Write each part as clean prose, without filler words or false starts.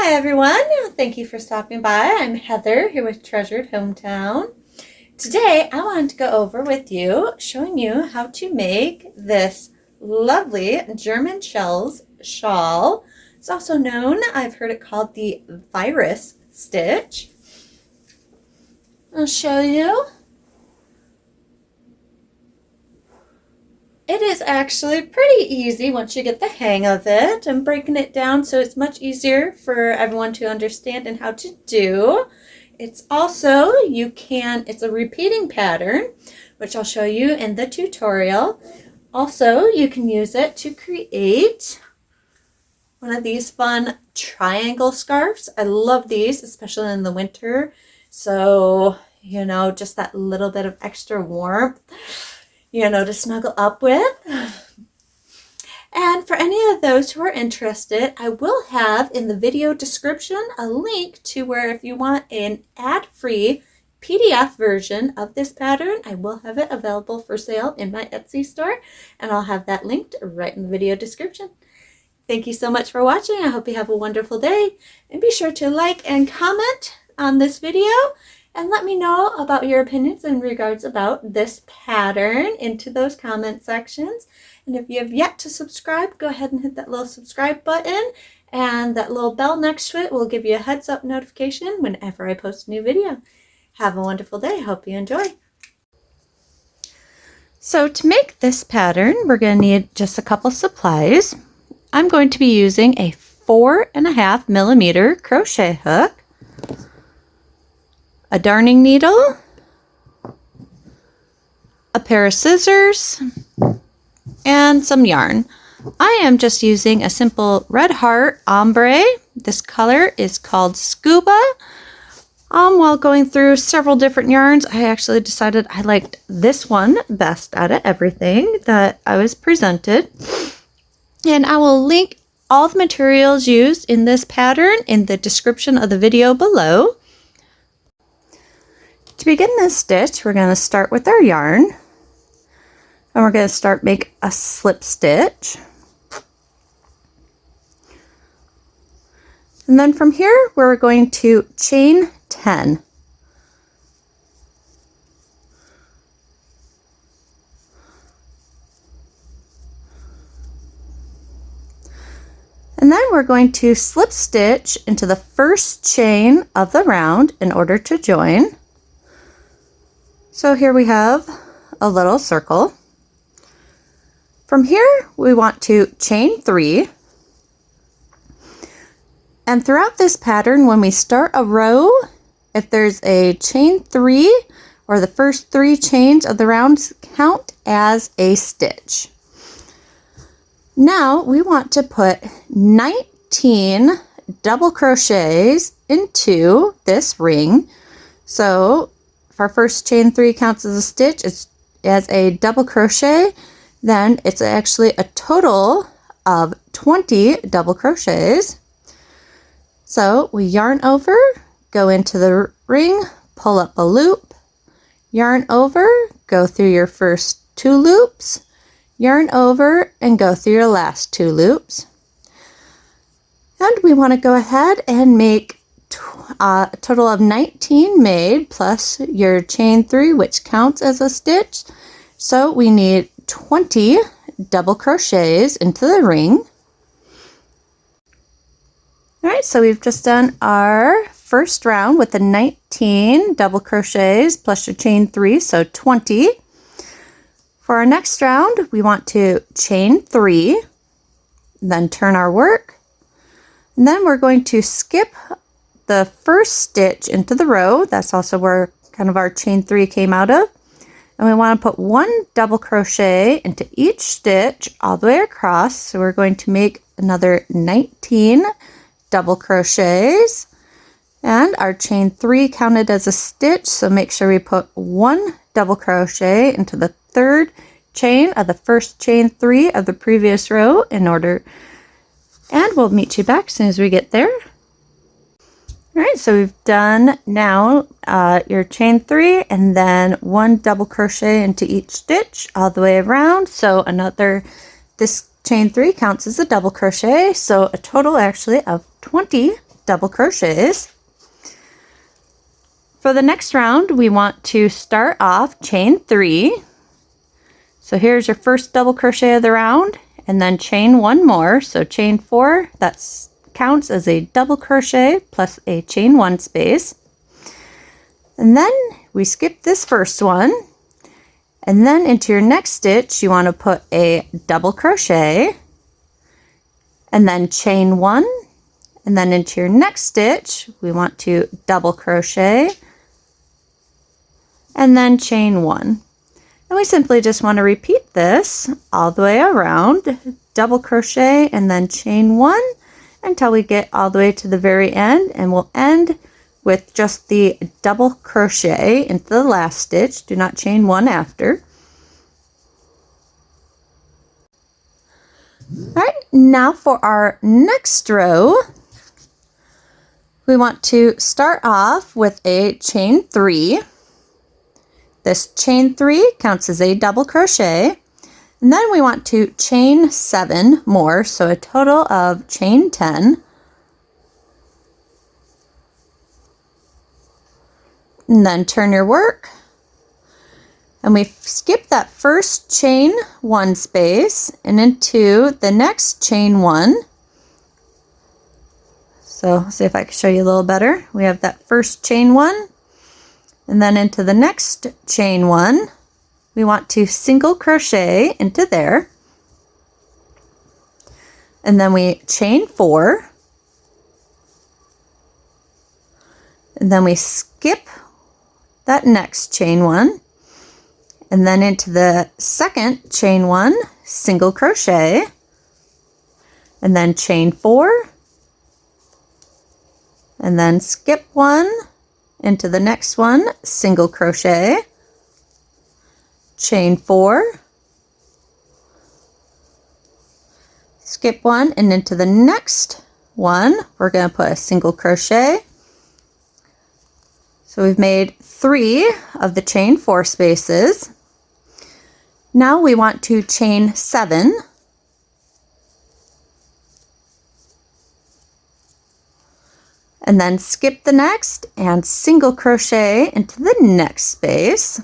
Hi everyone, thank you for stopping by. I'm Heather here with Treasured Hometown. Today I wanted to go over with you showing you how to make this lovely German shells shawl. It's also known, I've heard it called the virus stitch. I'll show you. It is actually pretty easy once you get the hang of it. I'm breaking it down so it's much easier for everyone to understand and how to do. It's also, it's a repeating pattern, which I'll show you in the tutorial. Also, you can use it to create one of these fun triangle scarves. I love these, especially in the winter. So, just that little bit of extra warmth, to snuggle up with. And for any of those who are interested, I will have in the video description a link to where if you want an ad-free PDF version of this pattern, I will have it available for sale in my Etsy store, and I'll have that linked right in the video description. Thank you so much for watching. I hope you have a wonderful day, and be sure to like and comment on this video and let me know about your opinions in regards about this pattern into those comment sections. And if you have yet to subscribe, go ahead and hit that little subscribe button, and that little bell next to it will give you a heads up notification whenever I post a new video. Have a wonderful day. Hope you enjoy. So to make this pattern, we're going to need just a couple supplies. I'm going to be using a 4.5 millimeter crochet hook, a darning needle, a pair of scissors, and some yarn. I am just using a simple red heart ombre. This color is called Scuba. While going through several different yarns, I actually decided I liked this one best out of everything that I was presented. And I will link all the materials used in this pattern in the description of the video below. To begin this stitch, we're going to start with our yarn, and we're going to make a slip stitch. And then from here, we're going to chain 10. And then we're going to slip stitch into the first chain of the round in order to join. So here we have a little circle. From here, we want to chain 3. And throughout this pattern, when we start a row, if there's a chain 3 or the first 3 chains of the round, count as a stitch. Now we want to put 19 double crochets into this ring. So if our first chain 3 counts as a stitch, it's as a double crochet, then it's actually a total of 20 double crochets. So we yarn over, go into the ring, pull up a loop, yarn over, go through your first 2 loops, yarn over, and go through your last 2 loops. And we want to go ahead and make a total of 19 made plus your chain 3, which counts as a stitch. So we need 20 double crochets into the ring. All right, so we've just done our first round with the 19 double crochets plus your chain 3, so 20. For our next round, we want to chain 3, then turn our work, and then we're going to skip the first stitch into the row. That's also where kind of our chain 3 came out of. And we want to put 1 double crochet into each stitch all the way across. So we're going to make another 19 double crochets. And our chain 3 counted as a stitch, so make sure we put 1 double crochet into the third chain of the first chain 3 of the previous row in order. And we'll meet you back as soon as we get there. All right, so we've done now your chain 3 and then 1 double crochet into each stitch all the way around. So this chain 3 counts as a double crochet, so a total actually of 20 double crochets. For the next round, we want to start off chain 3. So here's your first double crochet of the round, and then chain 1 more. So chain 4, that counts as a double crochet plus a chain 1 space. And then we skip this first one, and then into your next stitch you want to put a double crochet, and then chain 1, and then into your next stitch we want to double crochet, and then chain 1. And we simply just want to repeat this all the way around, double crochet and then chain 1 until we get all the way to the very end, and we'll end with just the double crochet into the last stitch. Do not chain 1 after. Alright, now for our next row, we want to start off with a chain 3. This chain 3 counts as a double crochet, and then we want to chain 7 more, so a total of chain 10. And then turn your work, and we skip that first chain 1 space and into the next chain 1. So see if I can show you a little better. We have that first chain 1, and then into the next chain 1 we want to single crochet into there, and then we chain 4, and then we skip that next chain 1, and then into the second chain 1, single crochet, and then chain 4, and then skip 1 into the next one, single crochet, chain 4, skip 1, and into the next one we're going to put a single crochet. So we've made 3 of the chain 4 spaces. Now we want to chain 7. And then skip the next and single crochet into the next space.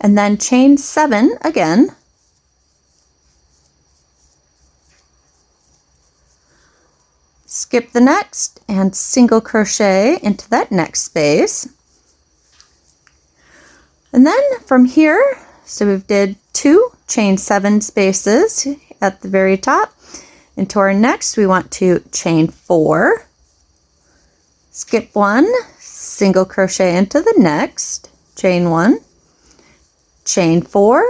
And then chain 7 again. Skip the next and single crochet into that next space. And then from here, so we've did 2 chain 7 spaces at the very top. Into our next, we want to chain 4, skip 1, single crochet into the next, chain 1, chain 4,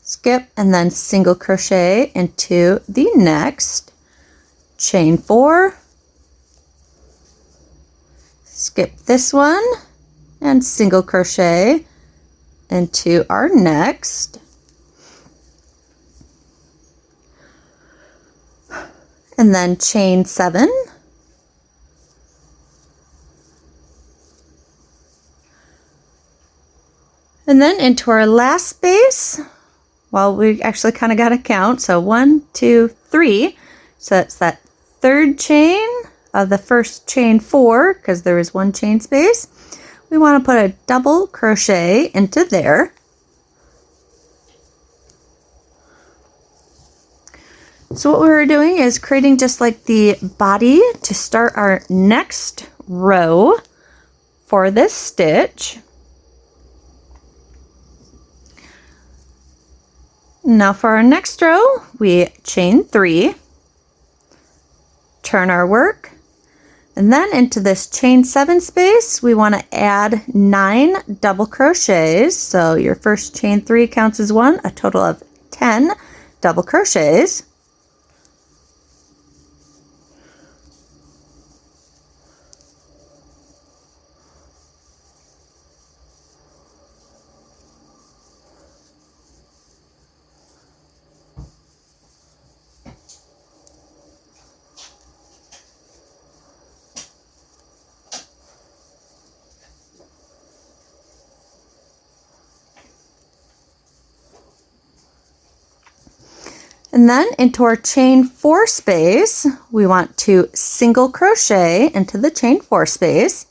skip, and then single crochet into the next, chain 4, skip this one, and single crochet into our next, and then chain 7, and then into our last space. Well, we actually kind of got to count, so 1, 2, 3, so that's that third chain of the first chain 4, because there is 1 chain space. We want to put a double crochet into there. So what we're doing is creating just like the body to start our next row for this stitch. Now for our next row, we chain 3, turn our work, and then into this chain 7 space, we want to add 9 double crochets. So your first chain 3 counts as 1, a total of 10 double crochets. And then into our chain 4 space, we want to single crochet into the chain 4 space,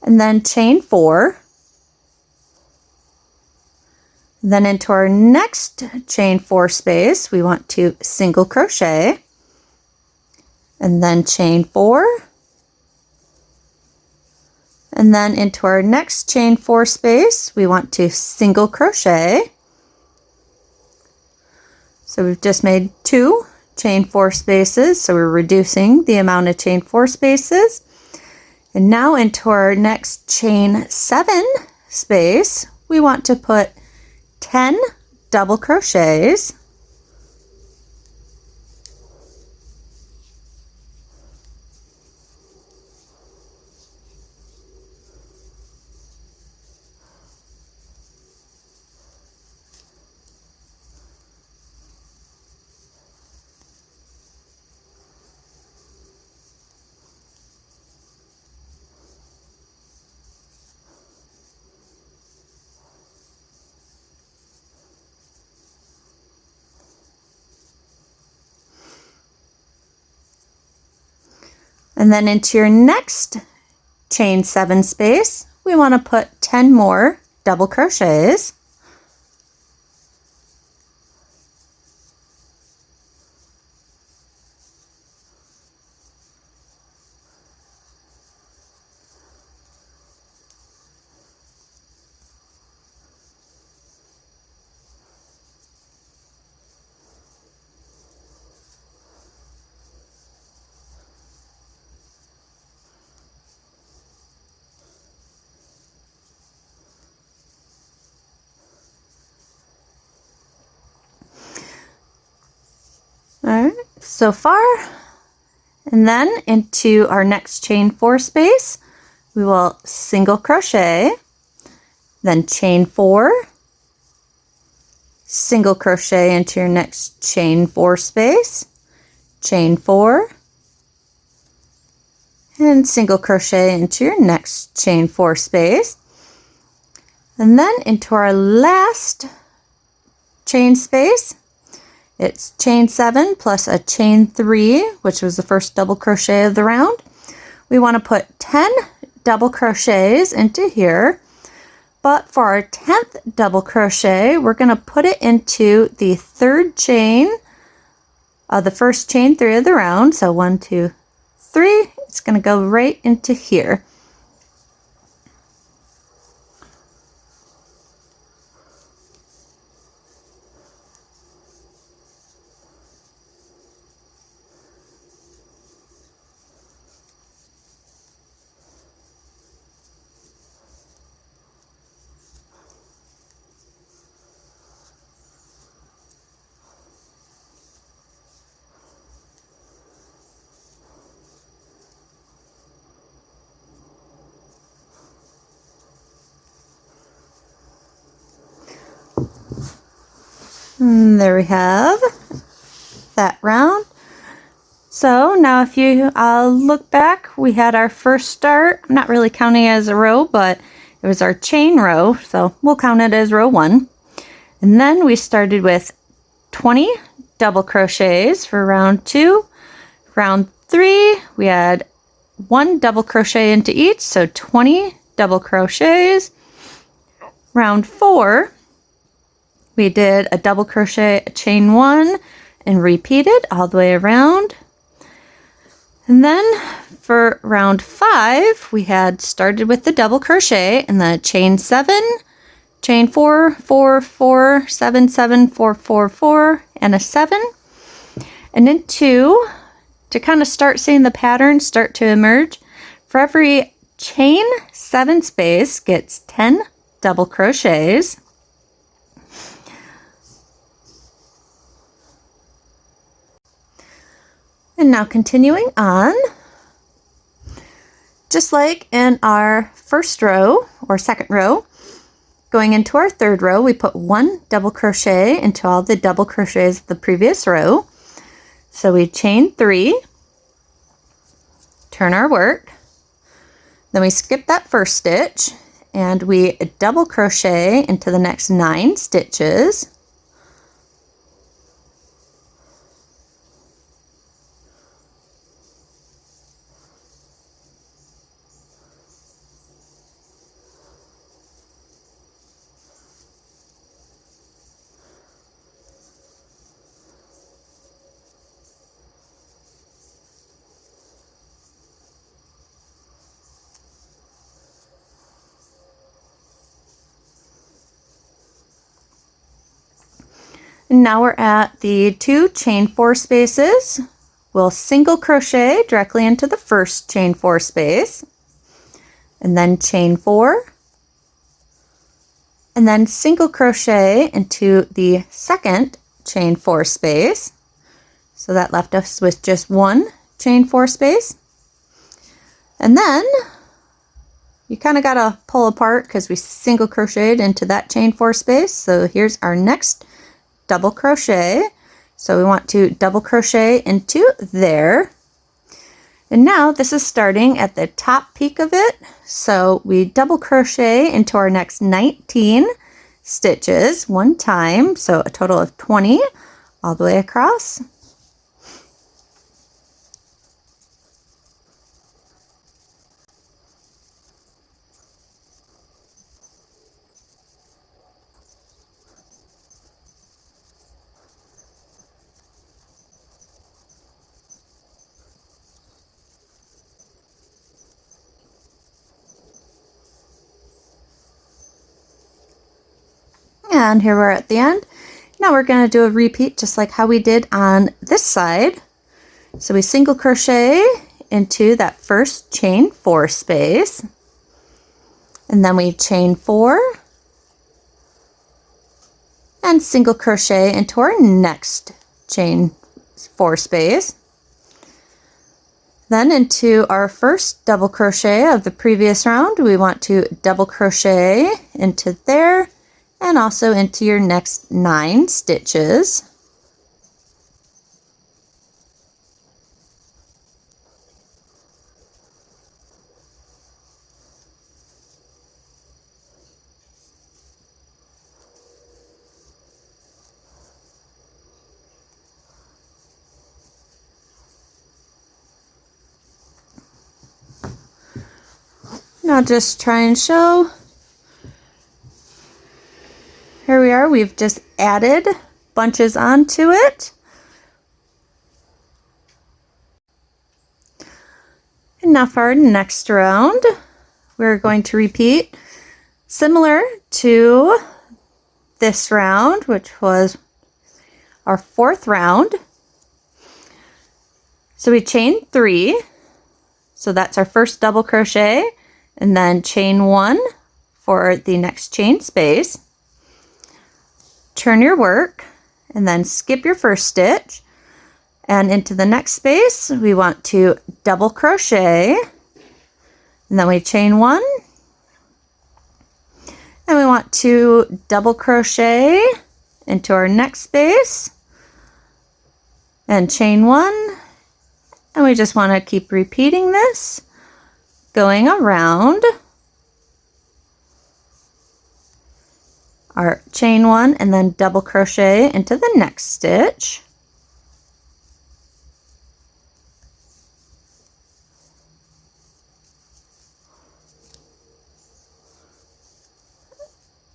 and then chain 4. Then into our next chain 4 space, we want to single crochet, and then chain 4. And then into our next chain 4 space, we want to single crochet. So we've just made 2 chain 4 spaces, so we're reducing the amount of chain 4 spaces. And now into our next chain 7 space, we want to put 10 double crochets. And then into your next chain 7 space, we want to put 10 more double crochets. All right, so far. And then into our next chain 4 space, we will single crochet, then chain 4, single crochet into your next chain 4 space, chain 4, and single crochet into your next chain 4 space. And then into our last chain space, it's chain 7 plus a chain 3, which was the first double crochet of the round. We want to put 10 double crochets into here, but for our 10th double crochet, we're going to put it into the third chain of the first chain 3 of the round. So 1, 2, 3, it's going to go right into here. And there we have that round. So now if you look back, we had our first start. I'm not really counting it as a row, but it was our chain row, so we'll count it as row 1. And then we started with 20 double crochets for round 2. Round 3, we had 1 double crochet into each, so 20 double crochets. Round 4, we did a double crochet, a chain 1, and repeated all the way around. And then for round 5, we had started with the double crochet and the chain 7, chain 4, 4, 4, 7, 7, 4, 4, 4, and a 7. And then 2, to kind of start seeing the pattern start to emerge, for every chain 7 space gets 10 double crochets. And now continuing on, just like in our first row or second row, going into our third row, we put 1 double crochet into all the double crochets of the previous row. So we chain 3, turn our work, then we skip that first stitch and we double crochet into the next 9 stitches. And now we're at the 2 chain 4 spaces. We'll single crochet directly into the first chain 4 space, and then chain 4, and then single crochet into the second chain 4 space. So that left us with just 1 chain 4 space. And then you kind of got to pull apart because we single crocheted into that chain 4 space. So here's our next double crochet. So we want to double crochet into there. And now this is starting at the top peak of it. So we double crochet into our next 19 stitches one time. So a total of 20 all the way across. And here we're at the end. Now we're going to do a repeat just like how we did on this side. So we single crochet into that first chain 4 space, and then we chain 4 and single crochet into our next chain 4 space. Then into our first double crochet of the previous round, we want to double crochet into there and also into your next 9 stitches. Now just try and show. Here we are, we've just added bunches onto it. And now for our next round, we're going to repeat similar to this round, which was our 4th round. So we chain 3, so that's our first double crochet, and then chain 1 for the next chain space. Turn your work and then skip your first stitch, and into the next space we want to double crochet, and then we chain 1, and we want to double crochet into our next space and chain 1, and we just want to keep repeating this, going around our chain 1 and then double crochet into the next stitch.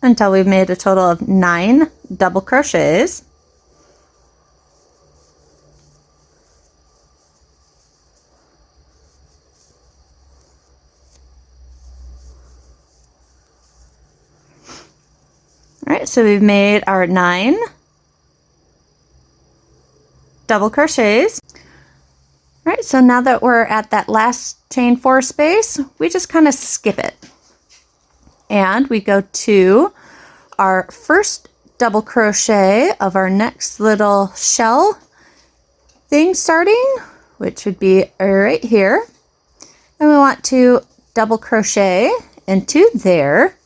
Until we've made a total of 9 double crochets. Alright, so we've made our 9 double crochets. Alright, so now that we're at that last chain 4 space, we just kind of skip it. And we go to our first double crochet of our next little shell thing starting, which would be right here. And we want to double crochet into there.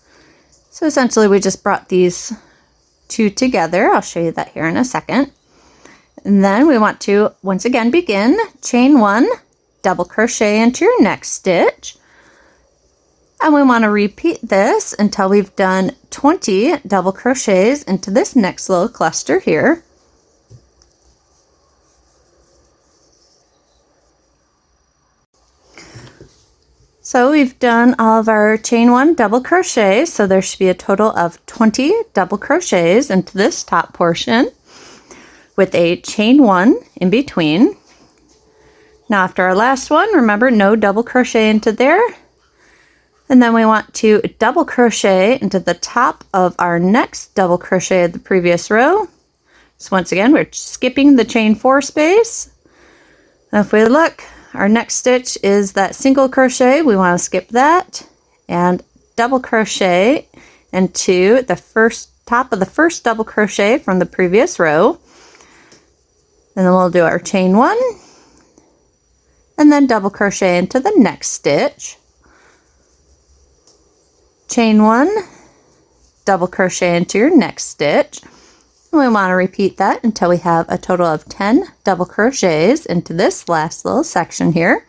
So essentially we just brought these 2 together. I'll show you that here in a second. And then we want to once again begin chain 1, double crochet into your next stitch. And we want to repeat this until we've done 20 double crochets into this next little cluster here. So we've done all of our chain 1 double crochets, so there should be a total of 20 double crochets into this top portion with a chain 1 in between. Now after our last one, remember, no double crochet into there. And then we want to double crochet into the top of our next double crochet of the previous row, So once again, we're skipping the chain 4 space. Now if we look, our next stitch is that single crochet. We want to skip that and double crochet into the top of the first double crochet from the previous row. And then we'll do our chain 1 and then double crochet into the next stitch. Chain 1, double crochet into your next stitch. And we want to repeat that until we have a total of 10 double crochets into this last little section here.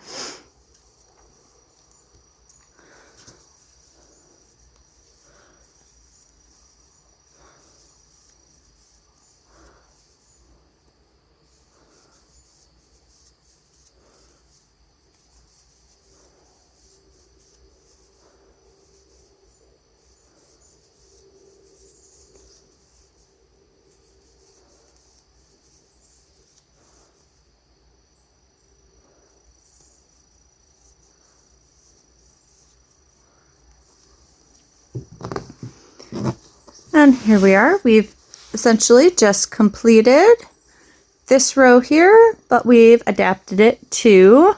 And here we are. We've essentially just completed this row here, but we've adapted it to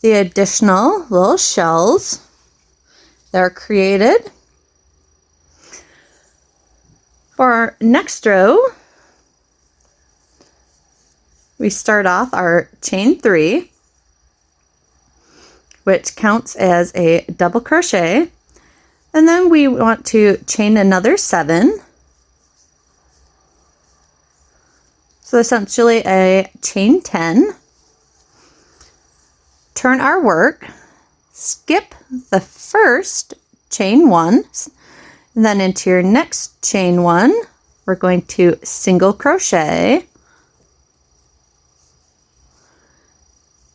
the additional little shells that are created. For our next row, we start off our chain 3, which counts as a double crochet. And then we want to chain another 7. So essentially a chain 10. Turn our work, skip the first chain 1, and then into your next chain 1, we're going to single crochet.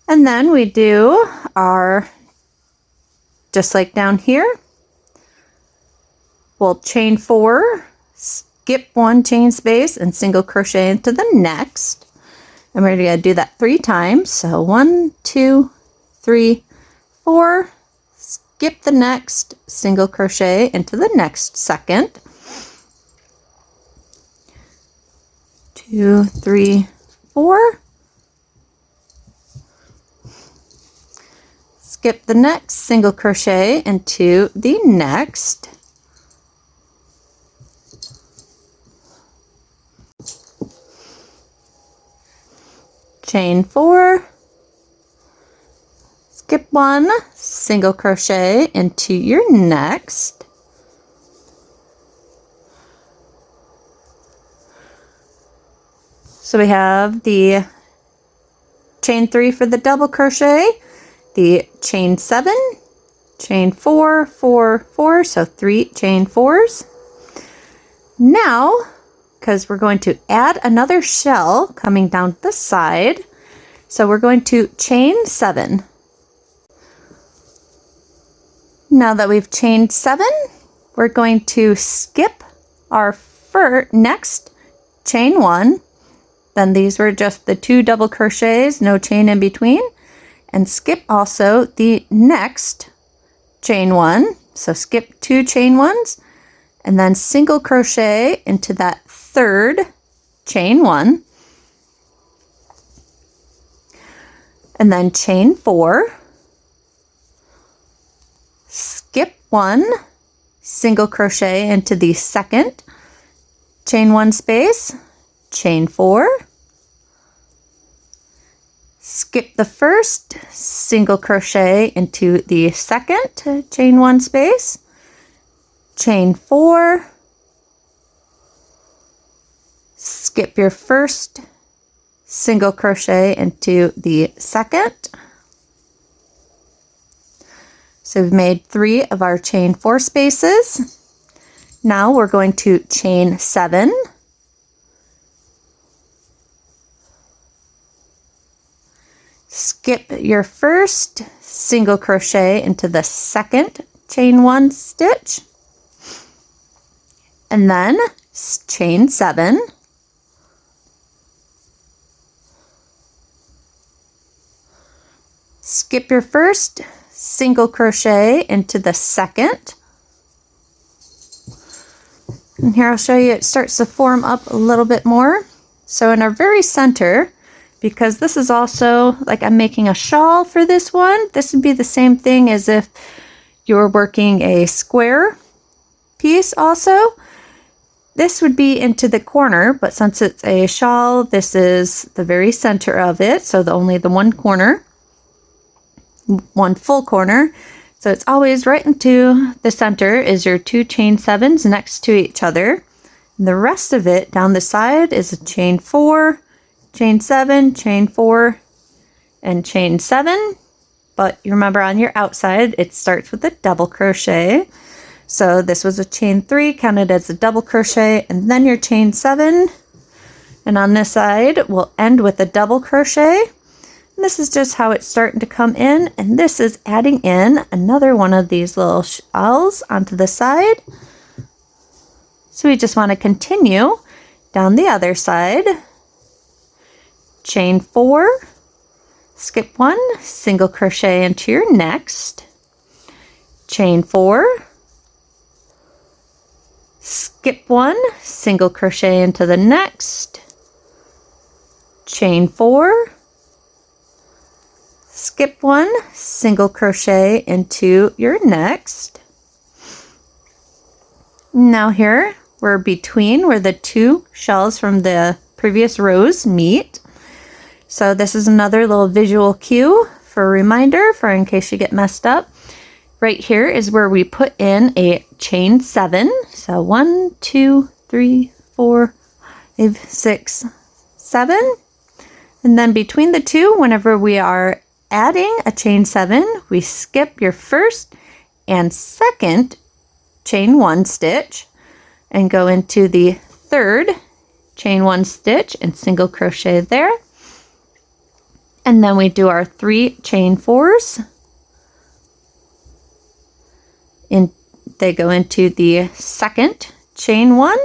And then we do our, just like down here, we'll chain 4, skip 1 chain space, and single crochet into the next. And we're going to do that 3 times. So 1, 2, 3, 4, skip the next, single crochet into the next second. 2, 3, 4. Skip the next, single crochet into the next. Chain 4, skip 1, single crochet into your next. So we have the chain 3 for the double crochet, the chain 7, chain 4, 4, 4, so 3 chain 4s. Now, because we're going to add another shell coming down the side, so we're going to chain 7. Now that we've chained 7, we're going to skip our next chain 1. Then these were just the 2 double crochets, no chain in between, and skip also the next chain 1. So skip 2 chain 1s and then single crochet into that 3rd chain 1, and then chain 4, skip 1, single crochet into the 2nd chain 1 space, chain 4, skip the 1st, single crochet into the 2nd chain 1 space, chain 4, skip your 1st, single crochet into the 2nd. So we've made 3 of our chain 4 spaces. Now we're going to chain 7, skip your 1st, single crochet into the 2nd chain 1 stitch, and then chain 7, skip your 1st, single crochet into the 2nd, and here I'll show you it starts to form up a little bit more. So in our very center, because this is also like I'm making a shawl for this one, this would be the same thing as if you're working a square piece also. This would be into the corner, but since it's a shawl, this is the very center of it. So only the one corner, one full corner. So it's always right into the center is your 2 chain 7s next to each other. And the rest of it down the side is a chain 4, chain 7, chain 4, and chain 7. But you remember on your outside, it starts with a double crochet. So this was a chain 3, counted as a double crochet, and then your chain 7. And on this side, we'll end with a double crochet. And this is just how it's starting to come in. And this is adding in another one of these little shawls onto the side. So we just want to continue down the other side. Chain 4, skip 1, single crochet into your next. Chain 4, skip 1, single crochet into the next. Chain 4, skip 1, single crochet into your next. Now here we're between where the 2 shells from the previous rows meet. So this is another little visual cue for a reminder for in case you get messed up. Right here is where we put in a chain 7. So 1, 2, 3, 4, 5, 6, 7. And then between the 2, whenever we are adding a chain 7, we skip your first and second chain 1 stitch and go into the third chain 1 stitch and single crochet there. And then we do our 3 chain 4s. They go into the second chain 1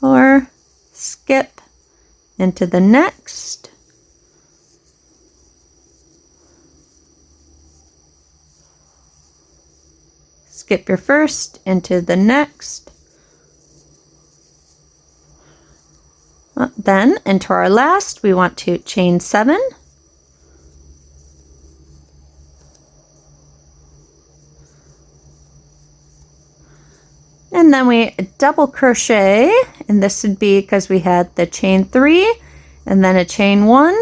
or skip into the next. Skip your first into the next. Then into our last, we want to chain 7. And then we double crochet, and this would be because we had the chain 3 and then a chain 1.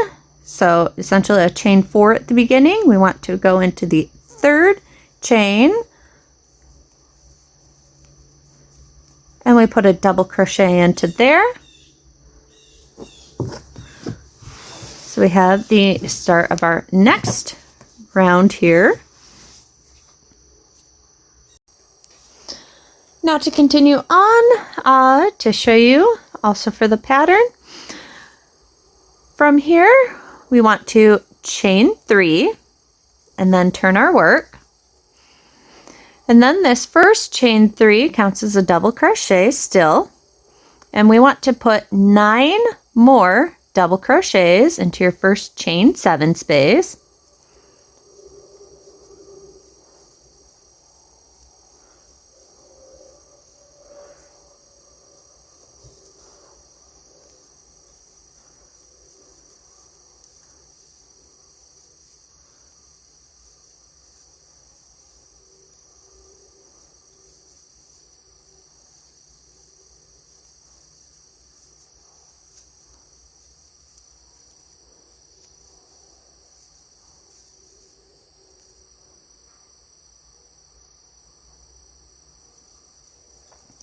So essentially a chain 4 at the beginning. We want to go into the third chain. And we put a double crochet into there. So we have the start of our next round here. Now to continue on, to show you also for the pattern, from here we want to chain 3 and then turn our work. And then this first chain 3 counts as a double crochet still. And we want to put 9 more double crochets into your first chain 7 space.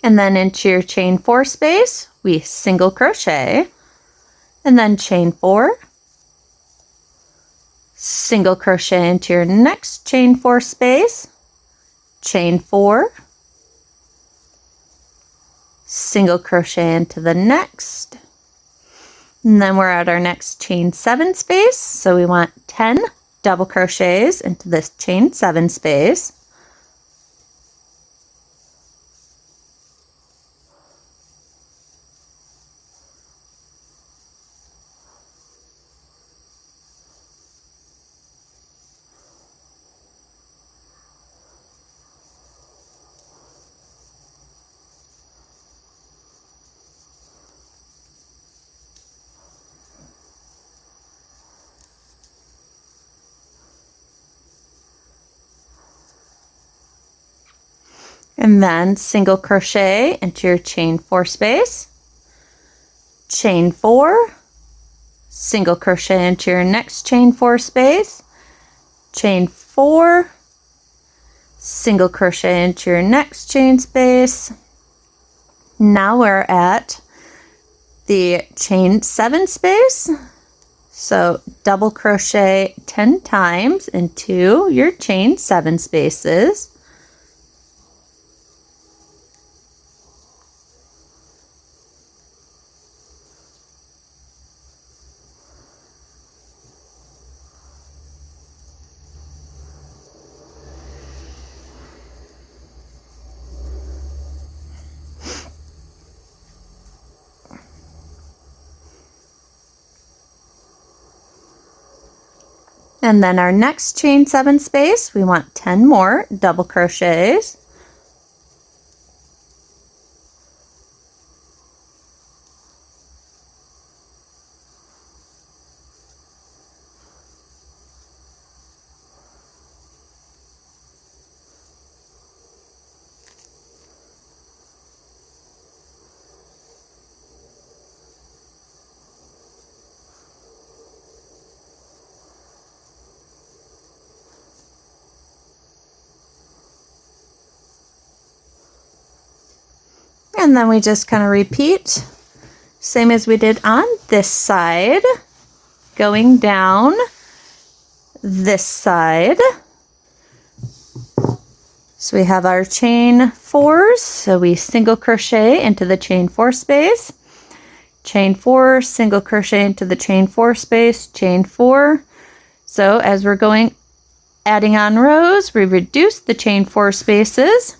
And then into your chain 4 space, we single crochet, and then chain 4, single crochet into your next chain 4 space, chain 4, single crochet into the next, and then we're at our next chain 7 space, so we want 10 double crochets into this chain 7 space. and then single crochet into your chain 4 space, chain 4, single crochet into your next chain 4 space, chain 4, single crochet into your next chain space. Now we're at the chain 7 space, so double crochet 10 times into your chain 7 spaces. And then our next chain 7 space, we want 10 more double crochets. And then we just kind of repeat, same as we did on this side, going down this side. So we have our chain 4s, so we single crochet into the chain 4 space, chain 4, single crochet into the chain 4 space, chain 4. So as we're going, adding on rows, we reduce the chain 4 spaces,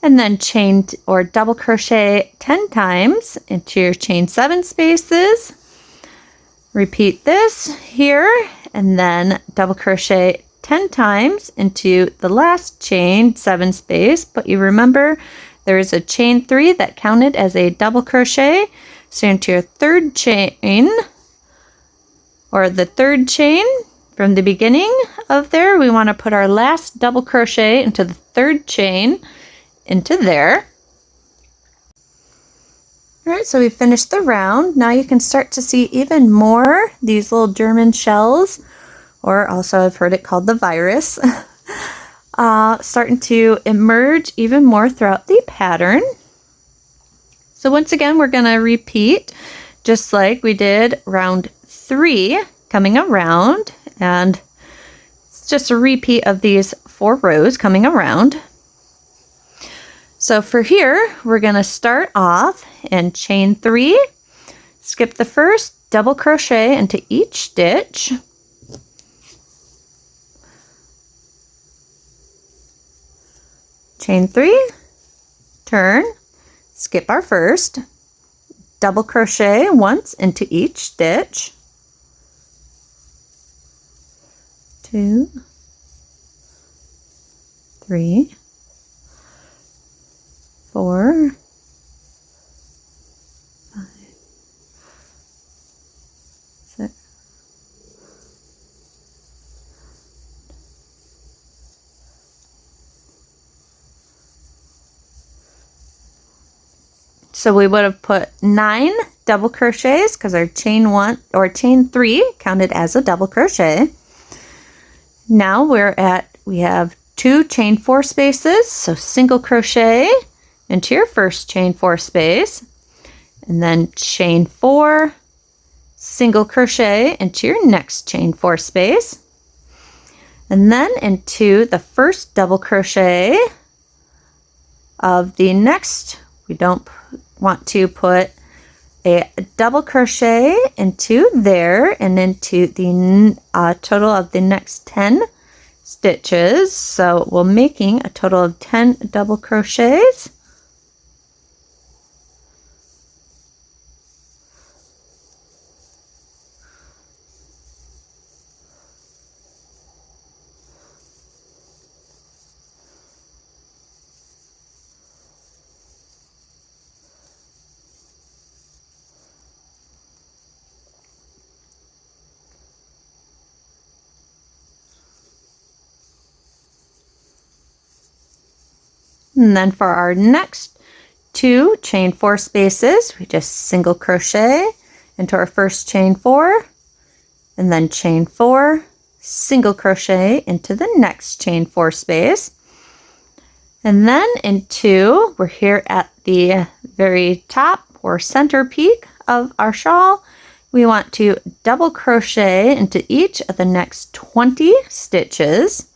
and then chain or double crochet 10 times into your chain 7 spaces. Repeat this here, and then double crochet 10 times into the last chain 7 space, but you remember there is a chain 3 that counted as a double crochet, so into your third chain, or the third chain from the beginning of there, we want to put our last double crochet into the third chain into there. All right, so we finished the round. Now you can start to see even more these little German shells, or also I've heard it called the virus, starting to emerge even more throughout the pattern. So once again, we're going to repeat just like we did round 3, coming around, and it's just a repeat of these 4 rows coming around. So for here, we're going to start off and chain 3, skip the first, double crochet into each stitch, chain 3, turn, skip our first, double crochet once into each stitch, 2, 3, 4, 5, 6, so we would have put 9 double crochets because our chain 1 or chain 3 counted as a double crochet. Now we have 2 chain 4 spaces, so single crochet into your first chain 4 space, and then chain 4, single crochet into your next chain 4 space, and then into the first double crochet of the next. We don't want to put a double crochet into there and into the total of the next 10 stitches, so we're making a total of 10 double crochets. And then for our next 2 chain 4 spaces, we just single crochet into our first chain 4, and then chain 4, single crochet into the next chain 4 space. And then we're here at the very top or center peak of our shawl. We want to double crochet into each of the next 20 stitches.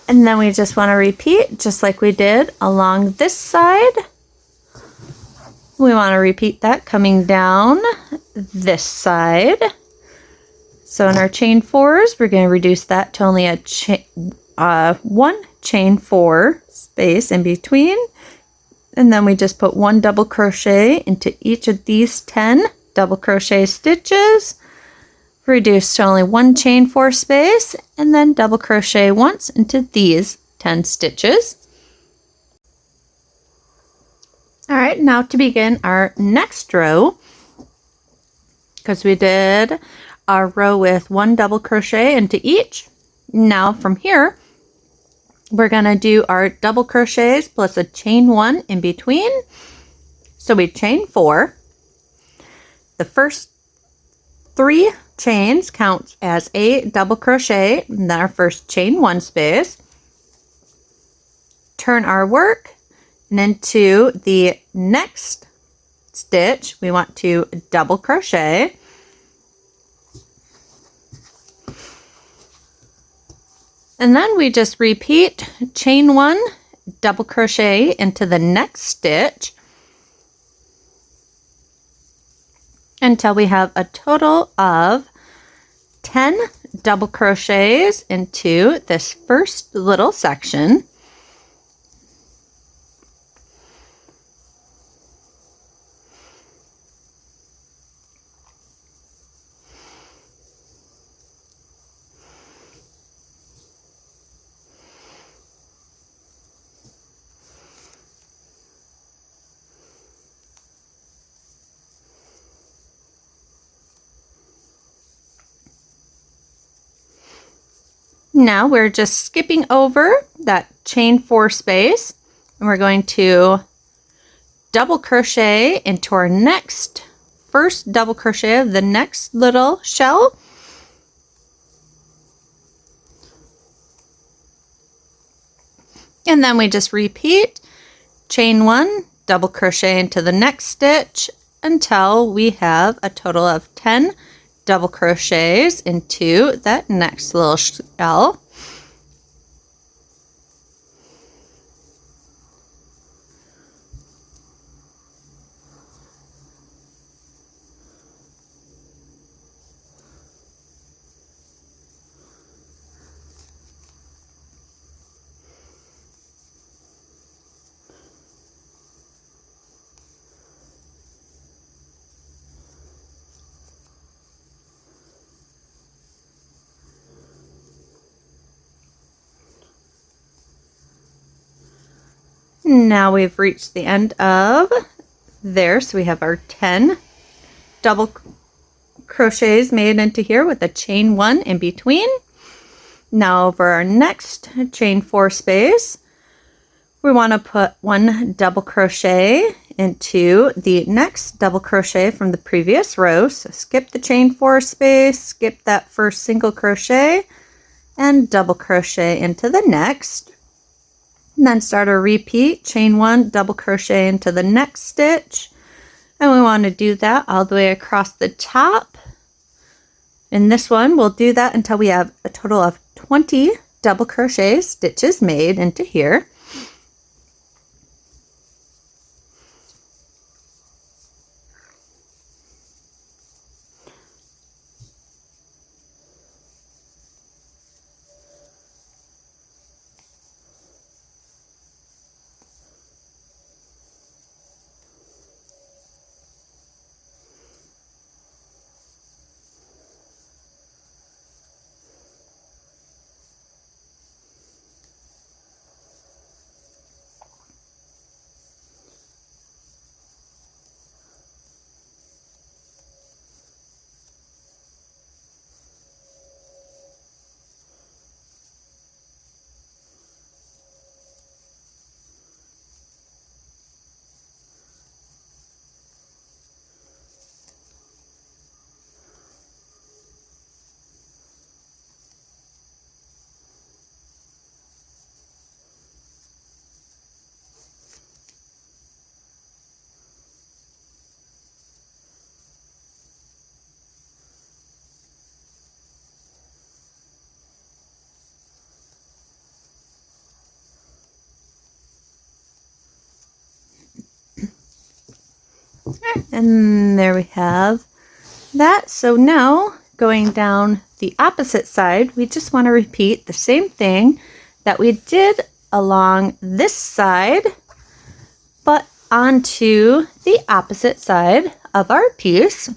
And then we just want to repeat just like we did along this side. We want to repeat that coming down this side. So in our chain 4s, we're going to reduce that to only a 1 chain 4 space in between. And then we just put 1 double crochet into each of these 10 double crochet stitches. Reduce to only 1 chain 4 space, and then double crochet once into these 10 stitches. All right, now to begin our next row, because we did our row with 1 double crochet into each. Now from here, we're going to do our double crochets plus a chain 1 in between. So we chain 4. The first 3 chains count as a double crochet, and then our first chain 1 space. Turn our work, and into the next stitch we want to double crochet. And then we just repeat chain 1, double crochet into the next stitch until we have a total of 10 double crochets into this first little section. Now we're just skipping over that chain 4 space, and we're going to double crochet into our next first double crochet of the next little shell. And then we just repeat chain 1, double crochet into the next stitch until we have a total of 10 double crochets into that next little shell. Now we've reached the end of there, so we have our 10 double crochets made into here with a chain 1 in between. Now over our next chain 4 space, we want to put 1 double crochet into the next double crochet from the previous row. So skip the chain 4 space, skip that first single crochet, and double crochet into the next. and then start a repeat, chain 1, double crochet into the next stitch, and we want to do that all the way across the top. In this one we'll do that until we have a total of 20 double crochet stitches made into here. And there we have that. So now going down the opposite side, we just want to repeat the same thing that we did along this side, but onto the opposite side of our piece.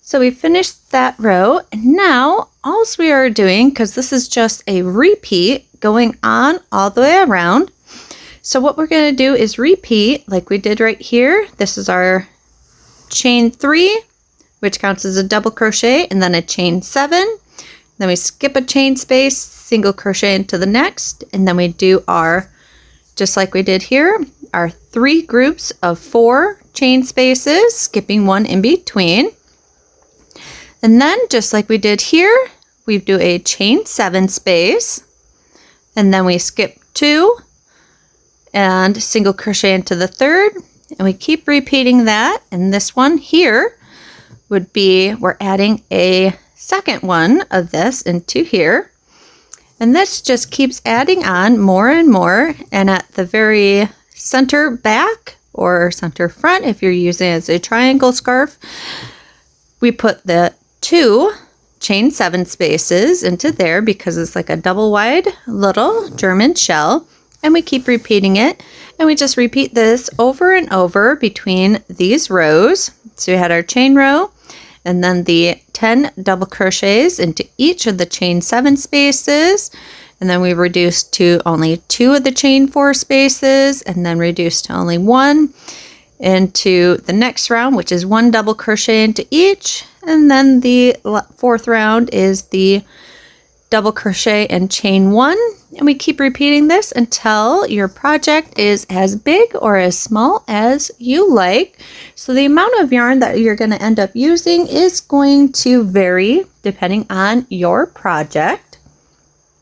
So we finished that row, and now all we are doing, because this is just a repeat going on all the way around, so what we're going to do is repeat like we did right here. This is our chain 3, which counts as a double crochet, and then a chain 7. Then we skip a chain space, single crochet into the next, and then we do our, just like we did here, our 3 groups of 4 chain spaces, skipping 1 in between. And then just like we did here, we do a chain 7 space, and then we skip 2 and single crochet into the 3rd, and we keep repeating that. And this one here would be, we're adding a second one of this into here, and this just keeps adding on more and more. And at the very center back or center front, if you're using it as a triangle scarf, we put the 2 chain 7 spaces into there because it's like a double wide little German shell. And we keep repeating it, and we just repeat this over and over between these rows. So we had our chain row, and then the 10 double crochets into each of the chain 7 spaces, and then we reduced to only 2 of the chain 4 spaces, and then reduced to only 1 into the next round, which is 1 double crochet into each, and then the 4th round is the double crochet and chain 1, and we keep repeating this until your project is as big or as small as you like. So the amount of yarn that you're going to end up using is going to vary depending on your project.